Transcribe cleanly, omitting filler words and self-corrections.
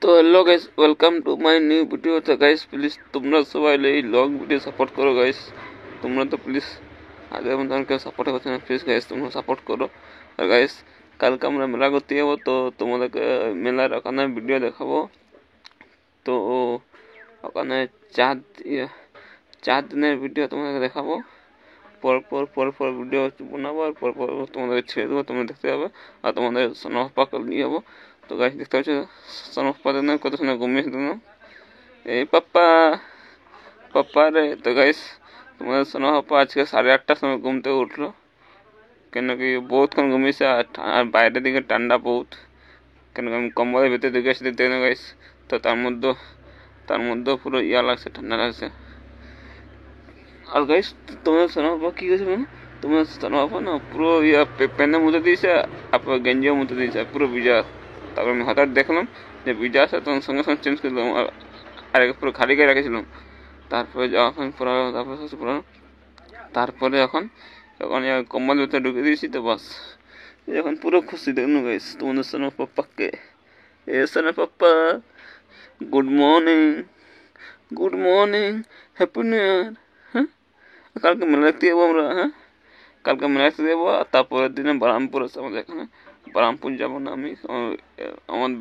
তো hello guys, welcome to my new video. তো guys please তোমরা সবাই এই লং ভিডিও সাপোর্ট করো গাইস। তোমরা তো প্লিজ আগে মতো কেউ সাপোর্ট করছে না, প্লিজ গাইস তোমরা সাপোর্ট করো। আর গাইস কালকে আমরা মেলা করতে যাবো, তো তোমাদেরকে মেলার ওখানে ভিডিও দেখাবো। তো ওখানে চার চার দিনের ভিডিও তোমাদেরকে দেখাবো। পর ভিডিও বানাবো, আর পর তোমাদের ছেড়ে দেবো, তোমরা দেখতে যাবে। আর তোমাদের সোনাপাকে নিয়ে যাবো। তো গাইস দেখতে পাচ্ছ সোনাপাদের না কত সময় ঘুমিয়েছে তুমি। এই পাপ্পা রে। তো গাইস তোমাদের সোনাপাপা আজকে 8:30টার সময় ঘুম থেকে উঠলো, কেন কি বহুতক্ষণ ঘুমিয়েছে। আর বাইরের দিকে ঠান্ডা বহুত, কেন আমি কম্বলের ভিতরে দিকে এসে দেখতে না গাইস। তো তার মধ্যে পুরো লাগছে, ঠান্ডা লাগছে। আর গাইস তোমাদের সোনাপাপা কি গেছে মানে, তোমার সোনাপাপা না পুরো প্যান্টের মধ্যে দিয়েছে, আপনার গেঞ্জিও মধ্যে দিয়েছে, পুরো ভিজা। তারপর আমি হঠাৎ দেখলাম যে ভিজা আছে, তখন সঙ্গে সঙ্গে চেঞ্জ করে দিলাম, আর পুরো খালি করে রেখেছিলাম। তারপরে যখন তারপরে এখন কম্বল ভিতরে ঢুকে দিয়েছি, তো বাস এখন পুরো খুশি। দেখুন গাইস তোমাদের সোনাপাপাকে। এ Sonapapa, good morning, good morning, happy new year. হ্যাঁ, কালকে মেলা দেখতে যাবো আমরা। হ্যাঁ, কালকে মেলা দেখতে যাবো। তারপরের দিনে বারামপুর আছে আমাদের এখানে। বারামপুর যাবো না আমি, আমার